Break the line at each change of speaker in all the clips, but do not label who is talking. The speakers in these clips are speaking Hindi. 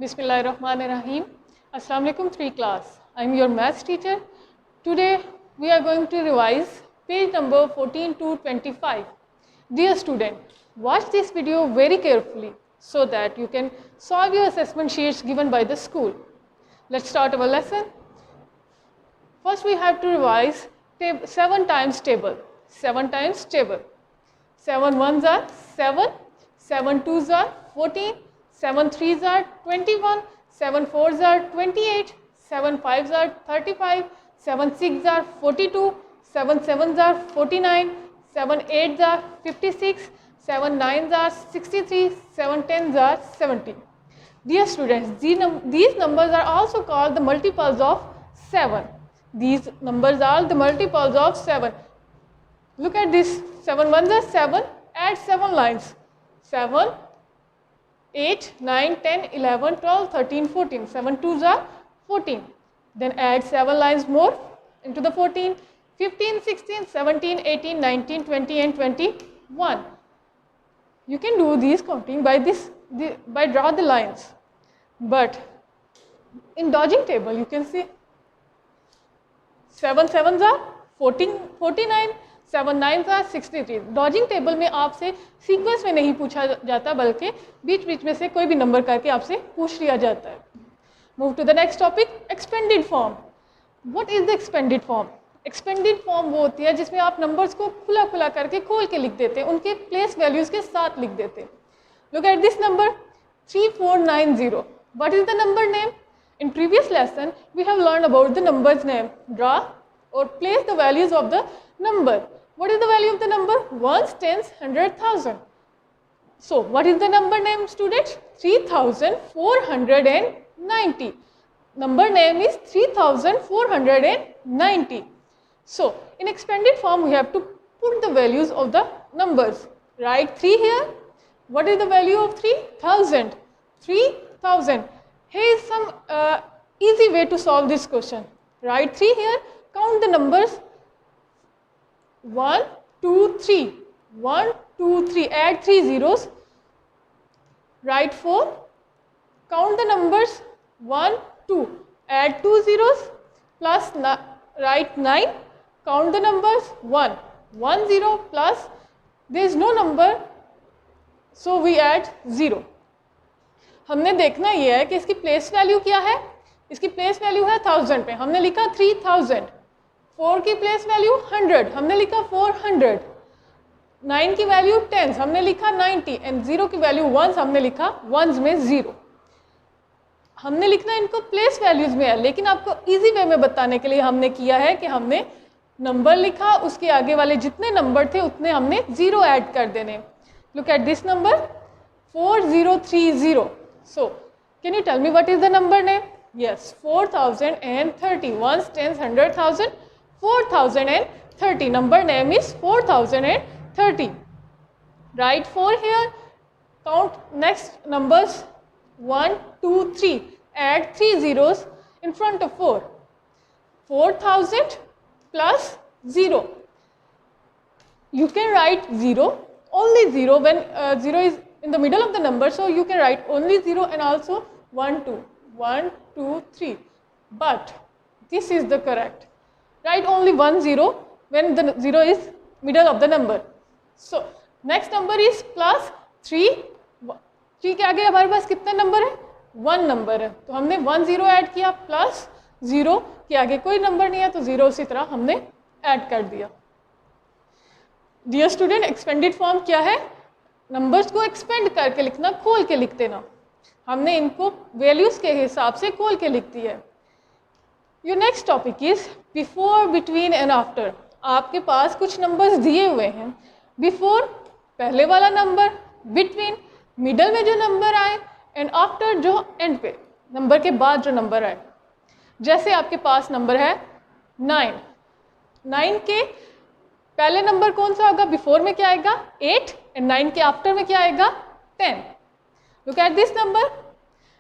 Bismillahirrahmanirrahim. Assalamu alaikum 3 class. I am your maths teacher. Today we are going to revise page number 14 to 25. Dear student, watch this video very carefully so that you can solve your assessment sheets given by the school. Let's start our lesson. First we have to revise 7 times table. 7 times table. 7 ones are 7, 7 twos are 14, 7 threes are 21, 7 fours are 28, 7 fives are 35, 7 sixes are 42, 7 sevens are 49, 7 eights are 56, 7 nines are 63, 7 tens are 70. Dear students, these numbers are also called the multiples of 7. These numbers are the multiples of 7. Look at this, 7 ones are 7, add 7 lines. 7, 8, 9, 10, 11, 12, 13, 14. 7 twos are 14. Then add 7 lines more into the 14. 15, 16, 17, 18, 19, 20 and 21. You can do these counting by draw the lines. But in dodging table you can see 7 sevens are 49, 7 nines are 63. Dodging table में आपसे सीक्वेंस में नहीं पूछा जाता बल्कि बीच बीच में से कोई भी नंबर करके आपसे पूछ लिया जाता है. Move to the next topic, expanded form. What is the expanded form? Expanded form वो होती है जिसमें आप नंबर्स को खुला खुला करके खोल के लिख देते हैं, उनके प्लेस वैल्यूज के साथ लिख देते हैं. Look at this number 3490. What is the number name? In previous lesson, we have learned about the number's name. Draw or place the values of the number. What is the value of the number? Ones, tens, 100,000. So, what is the number name, students? 3490. Number name is 3490. So, in expanded form, we have to put the values of the numbers. Write 3 here. What is the value of 3000? 3000. Here is some easy way to solve this question. Write 3 here, count the numbers 1, 2, 3. 1, 2, 3, add 3 zeros. Write 4, count the numbers 1, 2, add 2 zeros, plus write 9, count the numbers 1, 1 0 plus, there is no number, so we add 0. हमने देखना ये है कि इसकी प्लेस वैल्यू क्या है. इसकी प्लेस वैल्यू है 1000 पे, हमने लिखा 3000. 4 की प्लेस वैल्यू 100, हमने लिखा 400. 9 की वैल्यू 10, हमने लिखा 90 एंड 0 की वैल्यू 1, हमने लिखा 1s में 0. हमने लिखना इनको प्लेस वैल्यूज में है, लेकिन आपको इजी वे में बताने के लिए हमने किया है कि हमने नंबर लिखा, उसके आगे वाले जितने नंबर थे उतने हमने 0 ऐड कर देने. Look at this number 4030. So, can you tell me what is the number name? Yes, 4030. Ones, tens, 100,000. 4030. Number name is 4030. Write 4 here. Count next numbers 1, 2, 3. Add 3 zeros in front of 4. 4000 plus 0. You can write 0, only 0 when 0 is in the middle of the number, so you can write only 0 and also 1, 2. 1, 2, 3. But this is the correct. Write only 1 0 when the 0 is middle of the number. So next number is plus 3. 3 के आगे हमारे पास कितने नंबर है? 1 नंबर है, तो हमने 1 0 ऐड किया, प्लस 0 के आगे कोई नंबर नहीं है तो 0 उसी तरह हमने ऐड कर दिया. डियर स्टूडेंट, एक्सपेंडेड फॉर्म क्या है? नंबर्स को एक्सपेंड करके लिखना, खोल के लिख देना. हमने इनको वैल्यूज के हिसाब से खोल के लिख दिया है. Your next topic is before, between and after. आपके पास कुछ नंबर्स दिए हुए हैं. बिफोर पहले वाला नंबर, बिटवीन मिडल में जो नंबर आए, एंड आफ्टर जो एंड पे नंबर के बाद जो नंबर आए. जैसे आपके पास नंबर है 9. 9 के पहले नंबर कौन सा होगा? बिफोर में क्या आएगा? 8 एंड 9 के आफ्टर में क्या आएगा? 10. Look at this number.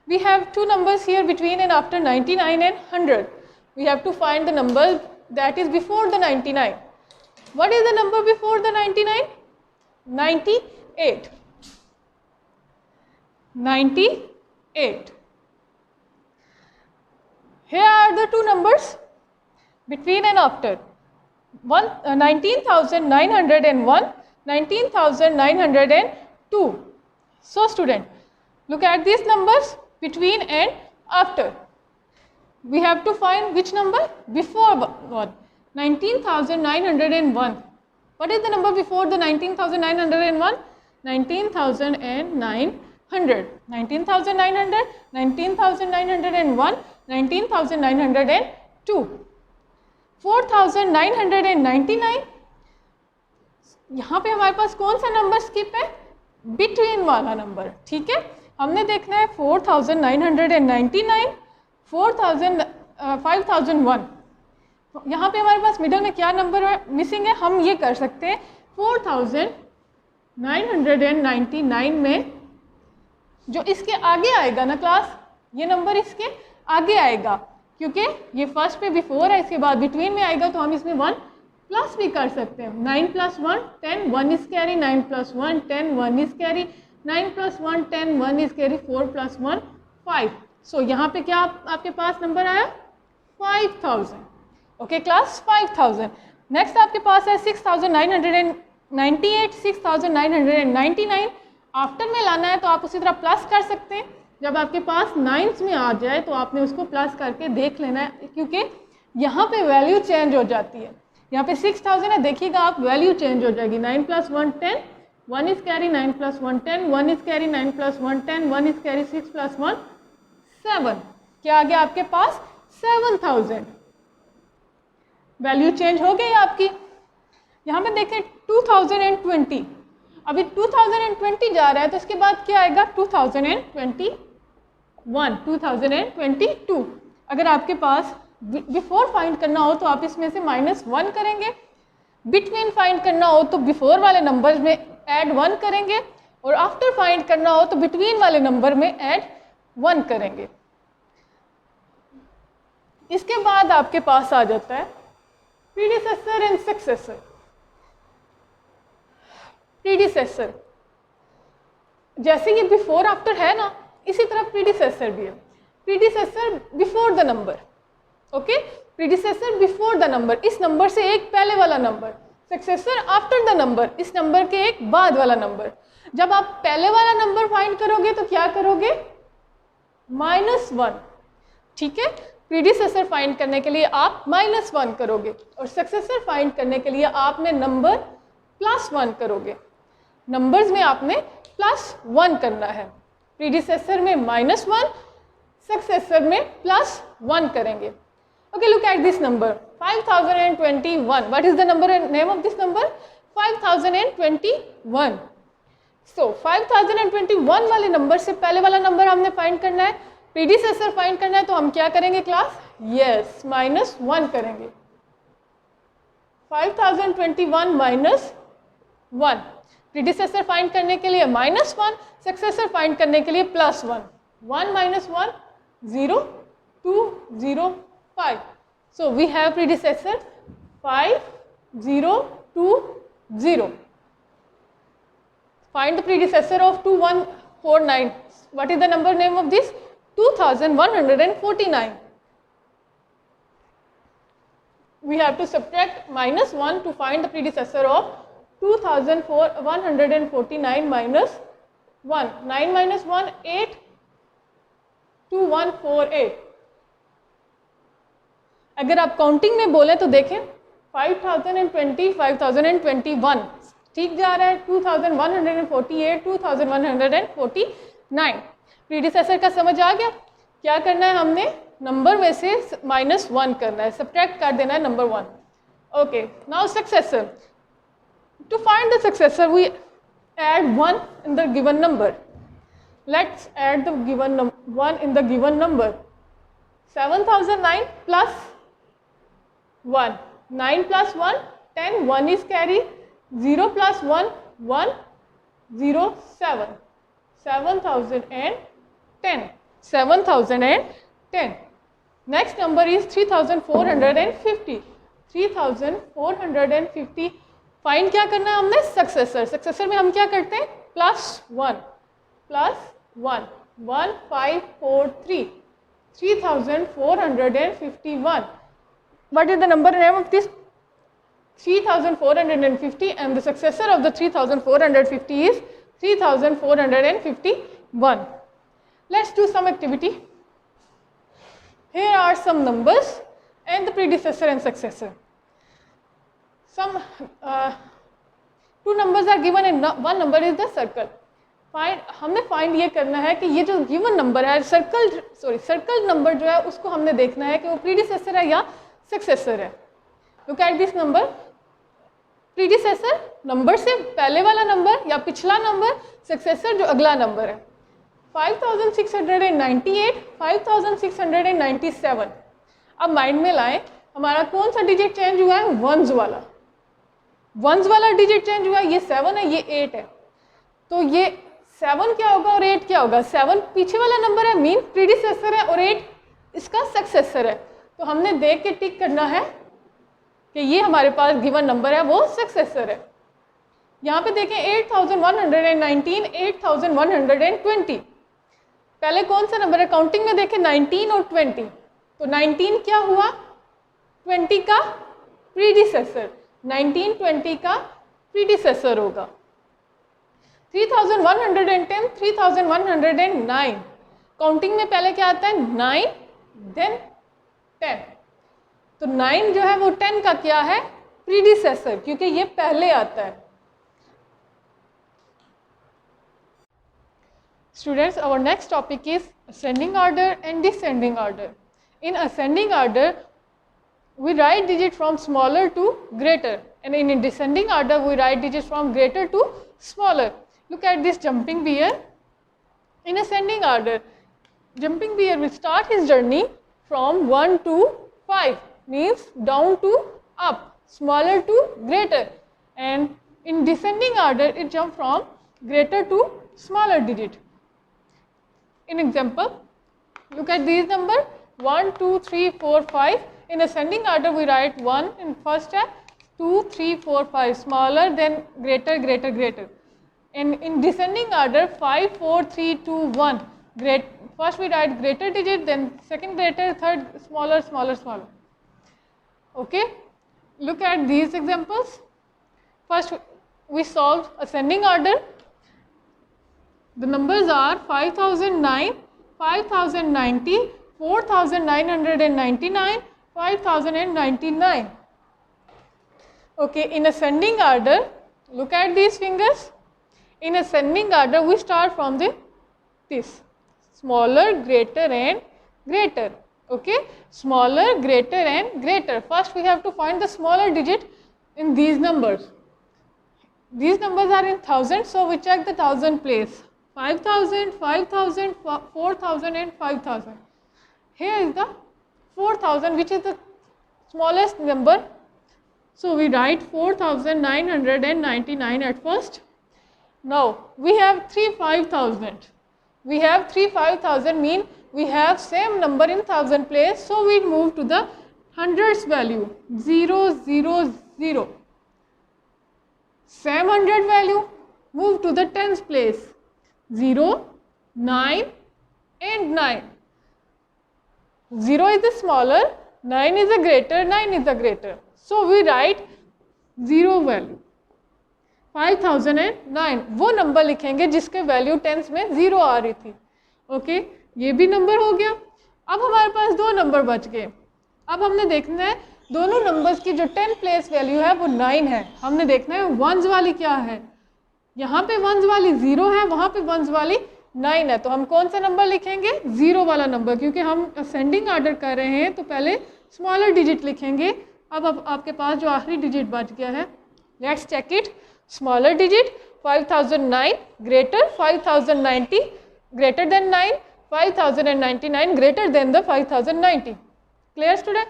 We have 2 numbers here between and after 99 and 100. We have to find the number that is before the 99. What is the number before the 99? 98. 98. Here are the two numbers between and after. 19,901, 19,902. So student, look at these numbers between and after. We have to find which number before one. 19,901. What is the number before the 19,901? 19,900. 19,900, 19,901, 19,902. 4,999. यहाँ पे हमारे पास कौन सा नंबर स्किप है? बिटवीन वाला नंबर, ठीक है। हमने देखना है 4,999, 5,001। यहाँ पे हमारे पास मिडल में क्या नंबर मिसिंग है? हम ये कर सकते हैं 4,999 में जो इसके आगे आएगा ना क्लास, ये नंबर इसके आगे आएगा, क्योंकि ये फर्स्ट पे बिफोर है, इसके बाद बिटवीन में आएगा, तो हम इसमें 1 प्लस भी कर सकते हैं। 9 + 1 10, 1 is carry, 9 + 1 10, 1 is carry, 9 + 1 10, 1 is carry, 4 + 1 5। सो यहाँ पे क्या आपके पास नंबर आया? 5000। Okay class, 5000। नेक्स्ट आपके पास है 6,998, 6,999। आफ्टर में लाना है तो आप उसी तरह प्लस कर सकते हैं। जब आपके पास नाइन्स में आ जाए तो आपने उसको प्लस करके देख लेना है, क्योंकि यहाँ पे वैल्यू चेंज हो जाती है। यहाँ पे 6000 है, देखिएगा आप, वैल्यू चेंज हो जाएगी। 9 + 1 10, 1 is carry, 9 + 1 10, 1 is carry, 9 + 1 10, 1 is carry, 6 + 1 7। क्या आ गया आपके पास? 7000। वैल्यू चेंज हो गई आपकी। यहाँ पे देखें 2020, अभी 2020 जा रहा है, तो इसके बाद क्या आएगा? 2021, 2022। अगर आपके पास बिफोर फाइंड करना हो तो आप इसमें से -1 करेंगे, बिटवीन फाइंड करना हो तो बिफोर वाले नंबर में ऐड 1 करेंगे, और आफ्टर फाइंड करना हो तो बिटवीन वाले नंबर में ऐड 1 करेंगे। इसके बाद आपके पास आ जाता है प्रीडिसेसर एंड सक्सेसर। प्रीडिसेसर जैसे ये बिफोर आफ्टर है ना, इसी तरह प्रीडिसेसर भी है। Predecessor before the number, okay, predecessor before the number, इस नंबर से एक पहले वाला number. Successor after the number, इस नंबर के एक बाद वाला नंबर। जब आप पहले वाला नंबर फाइंड करोगे तो क्या करोगे? -1, ठीक है। प्रीडिसेसर फाइंड करने के लिए आप -1 करोगे, और सक्सेसर फाइंड करने के लिए आपने नंबर +1 करोगे। नंबर्स में आपने +1 करना है। प्रीडिसेसर में -1, सक्सेसर में +1 करेंगे। Okay, look at this number 5021. What is the number and name of this number? 5021. So 5021 वाले नंबर से पहले वाला नंबर हमने फाइंड करना है, प्रीडिसेसर फाइंड करना है, तो हम क्या करेंगे क्लास? यस, -1 करेंगे। 5021 -1। प्रीडिसेसर फाइंड करने के लिए -1, सक्सेसर फाइंड करने के लिए +1। 1 - 1 0, 2 0 5. So we have predecessor 5020. Find the predecessor of 2149. What is the number name of this? 2149. We have to subtract -1 to find the predecessor of 2149 minus 1. 9 minus 1 8, 2148. अगर आप काउंटिंग में बोले तो देखें 5020, 5021 ठीक जा रहा है, 2148, 2149। प्रीडिसेसर का समझ आ गया? क्या करना है, हमने नंबर में से -1 करना है, सब्ट्रैक्ट कर देना है number 1। Okay, now successor. To find the successor we add 1 in the given number. Let's add the given 1 in the given number. 7009 plus 1. 9 plus 1, 10. 1 is carry. 0 plus 1, 1. 0, 7. 7010. 7010. Next number is 3450. 3450. Find क्या करना है हमने? सक्सेसर। सक्सेसर में हम क्या करते हैं? +1 +1 1 5 4 3 3451. What is the number name of this? 3450, and the successor of the 3450 is 3451. Let's do some activity. Here are some numbers and the predecessor and successor. Some two numbers are given and one number is the circle. हमने फाइंड ये करना है कि ये जो गिवन नंबर है सर्कल नंबर जो है उसको हमने देखना है कि वो प्रीडिसेसर है या सक्सेसर है. Look at this number. Predecessor number से पहले वाला नंबर या पिछला नंबर, सक्सेसर जो अगला नंबर है. 5698, 5697. अब माइंड में लाएं, हमारा कौन सा डिजिट चेंज हुआ है? वंस वाला डिजिट चेंज हुआ है. ये 7 है, ये 8 है. तो ये 7 क्या होगा और 8 क्या होगा? 7 पीछे वाला नंबर है, मीन प्रीडिसेसर है, और 8 इसका सक्सेसर है. तो हमने देख के टिक करना है कि ये हमारे पास गिवन नंबर है वो सक्सेसर है. यहाँ पे देखें 8119, 8120. पहले कौन सा नंबर है? काउंटिंग में देखें 19 और 20. तो 19 क्या हुआ? 20 का प्रीडिसेसर. 19 20 का प्रीडिसेसर होगा. 3110, 3109. काउंटिंग में पहले क्या आता है? 9 देन 10. तो 9 जो है वो 10 का क्या है? प्रीडिसेसर, क्योंकि ये पहले आता है. Students, our next topic is ascending order and descending order. In ascending order, we write digit from smaller to greater, and in descending order, we write digits from greater to smaller. Look at this jumping bear. In ascending order, jumping bear will start his journey from 1 to 5, means down to up, smaller to greater, and in descending order, it jumps from greater to smaller digit. In example, look at these number 1 2 3 4 5. In ascending order we write 1 in first step, 2 3 4 5, smaller then greater greater greater. And in descending order 5 4 3 2 1, first we write greater digit, then second greater, third smaller smaller smaller. Okay, look at these examples. First we solve ascending order. The numbers are 5009, 5090, 4999, 5099. Okay, in ascending order, look at these fingers. In ascending order, we start from this smaller, greater and greater. Okay, smaller, greater and greater. First we have to find the smaller digit in these numbers. These numbers are in thousands, so we check the thousand place. 5000, 5000, 4000 and 5000. Here is the 4000, which is the smallest number. So we write 4999 at first. Now we have 5000. We have 5000 mean we have same number in thousand place. So we move to the hundreds value 0 0 0. Same hundred value, move to the tens place 0 9 and 9. 0 is the smaller, 9 is the greater, 9 is the greater. So we write 0 value. 5009 वो नंबर लिखेंगे जिसके वैल्यू टेंस में 0 आ रही थी. ओके, ये भी नंबर हो गया. अब हमारे पास दो नंबर बच गए. अब हमने देखना है दोनों नंबर्स की जो 10 प्लेस वैल्यू है वो 9 है. हमने देखना है वंस वाली क्या है. यहाँ पे वंस वाली 0 है, वहाँ पे वंस वाली 9 है. तो हम कौन सा नंबर लिखेंगे? 0 वाला नंबर, क्योंकि हम असेंडिंग ऑर्डर कर रहे हैं तो पहले स्मॉलर डिजिट लिखेंगे. अब आपके पास जो आखिरी डिजिट बच गया है, let's check it. Smaller digit 5009 greater 5090 greater than 9, 5099 greater than the 5090. Clear student?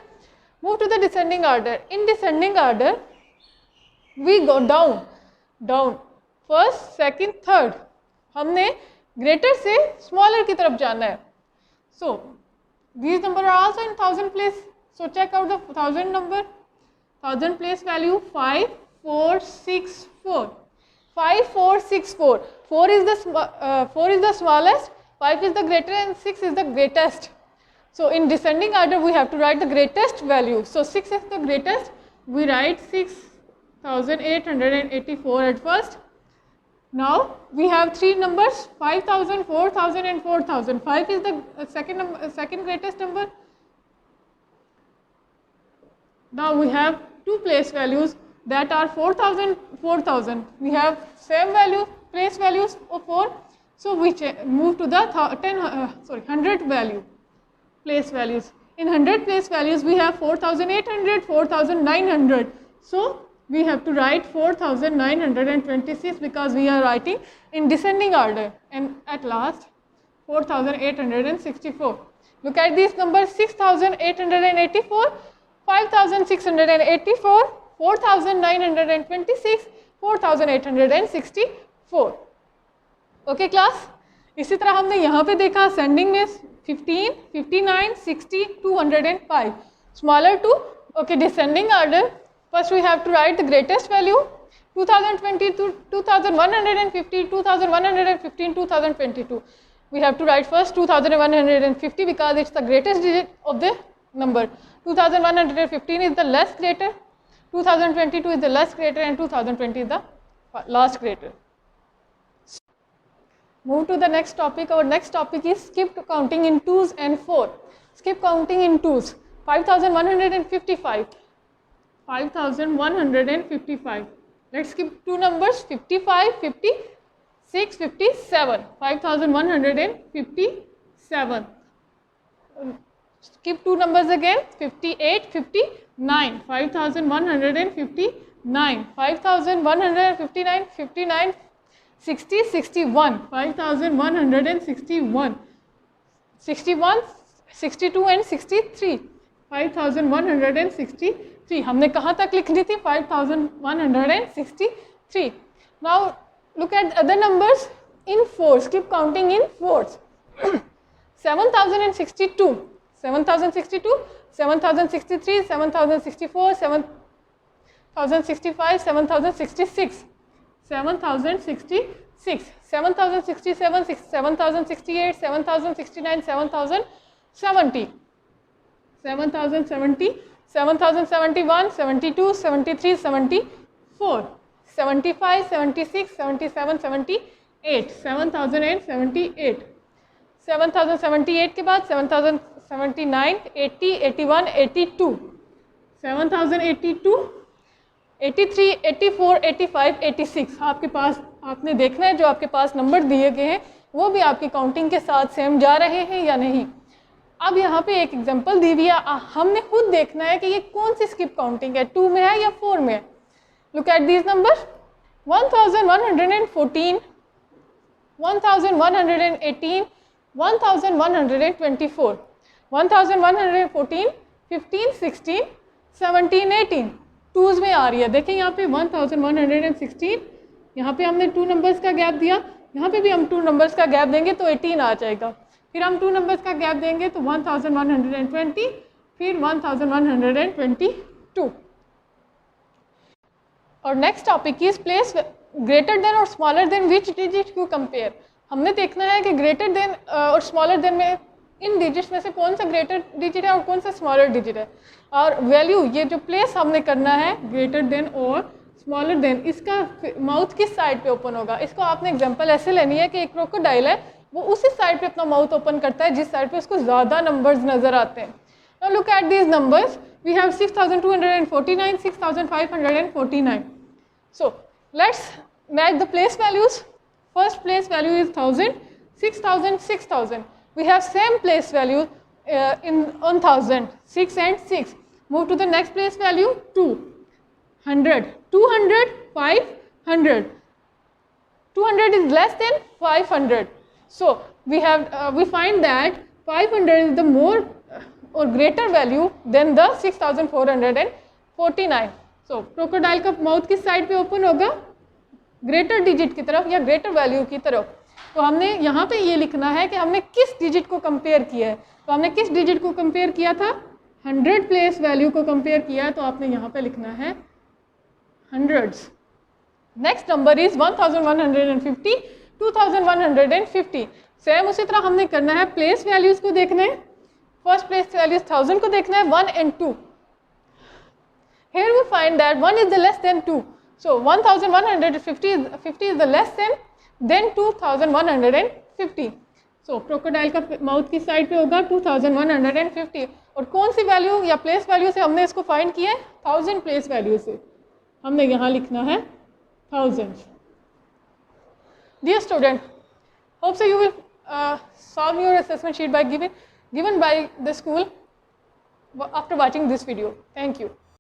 Move to the descending order. In descending order, we go down. First, second, third. हमने greater से smaller की तरफ जाना है. So, these numbers are also in thousand place. So, check out the thousand number. Thousand place value 5464. 5464. 4 is the smallest, 5 is the greater and 6 is the greatest. So in descending order we have to write the greatest value. So 6 is the greatest. We write 6,884 at first. Now we have three numbers, 5,000, 4,000 and 4,000. 5 is the second greatest number. Now we have two place values that are 4,000, 4,000. We have same value, place values of 4. So we move to the 100 value, place values. In 100 place values we have 4,800, 4,900. So we have to write 4,926 because we are writing in descending order. And at last 4,864. Look at these numbers, 6,884, 5,684, 4,926, 4,864. Okay class, इसी तरह हमने यहाँ पे देखा असेंडिंग में 15, 59, 60, 205. Smaller to. Okay, descending order. First we have to write the greatest value 2020 to 2150, 2115, 2022. We have to write first 2150 because it's the greatest digit of the number. 2115 is the less greater, 2022 is the less greater, and 2020 is the last greater. Move to the next topic. Our next topic is skip counting in 2s and 4. Skip counting in 2s. 5,155. 5,155. Let's skip two numbers, 55, 56, 57. 5,157. Skip two numbers again, 58, 59. 5,159. 5,159, 59, 60, 61. 5,161. 61, 62 and 63. 5,163. हमने कहाँ तक लिखनी थी? 5,163. Now look at other numbers in 4s. Keep counting in 4s. 7,062. 7,062, 7,063, 7,064, 7,065, 7,066. 7,066, 7,067, 7,068, 7,069, 7,070. 7,070, 7,071, 72, 73, 74, 75, 76, 77, 78, 7,078. 7,078 के बाद 7,079, 80, 81, 82, 7,082, 83, 84, 85, 86. आपके पास, आपने देखना है जो आपके पास नंबर दिए गए हैं वो भी आपकी काउंटिंग के साथ सेम जा रहे हैं या नहीं. अब यहाँ पे एक एग्जांपल दी हुई है, हमने खुद देखना है कि ये कौन सी स्किप काउंटिंग है, 2 में है या 4 में है. Look at these number, 1,114, 1,118, 1,124, 1,114, 15, 16, 17, 18. 2s में आ रही है. देखें यहाँ पे 1,116, यहाँ पे हमने 2 नंबर्स का गैप दिया, यहाँ पे भी हम 2 नंबर्स का गैप देंगे तो 18 आ जाएगा. फिर हम 2 नंबर्स का गैप देंगे तो 1,120, फिर 1,122. और next topic is place greater than और smaller than which digit you compare. हमने देखना है कि ग्रेटर देन और स्मॉलर देन में इन डिजिट्स में से कौन सा ग्रेटर डिजिट है और कौन सा स्मॉलर डिजिट है. और वैल्यू, ये जो प्लेस हमने करना है ग्रेटर देन और स्मॉलर देन, इसका माउथ किस साइड पे ओपन होगा. इसको आपने एग्जांपल ऐसे लेनी है कि एक क्रोकोडाइल है, वो उसी साइड पे अपना माउथ ओपन करता है जिस साइड पे उसको ज़्यादा नंबर्स नज़र आते हैं. Now look at these numbers. We have 6,249, 6,549. So let's match the place values. First place value is 1,000, 6,000, 6,000. We have same place value in 1,000, 6 and 6. Move to the next place value, 200, 200, 500. 200 is less than 500. So we find that 500 is the more or greater value than the 6,449. So crocodile का mouth किस side पे open होगा? ग्रेटर डिजिट की तरफ या ग्रेटर वैल्यू की तरफ. तो हमने यहाँ पे ये लिखना है कि हमने किस डिजिट को कंपेयर किया है. तो हमने किस डिजिट को कंपेयर किया था? 100 प्लेस वैल्यू को कंपेयर किया है. तो आपने यहाँ पे लिखना है hundreds. Next number is 1,150, 2,150. Same उसी तरह हमने करना है, प्लेस वैल्यूज को देखना है. फर्स्ट प्लेस वैल्यू 1000 को देखना है, 1 and 2. Here we find that 1 is the less than 2. So 1150 is the less than 2150. So crocodile का माउथ की साइड पे होगा 2150. और कौन सी वैल्यू या प्लेस वैल्यू से हमने इसको फाइंड किया है? 1000 प्लेस वैल्यू से हमने यहाँ लिखना है 1000. Dear student, hope so you will solve your assessment sheet by given by the school after watching this video. Thank you.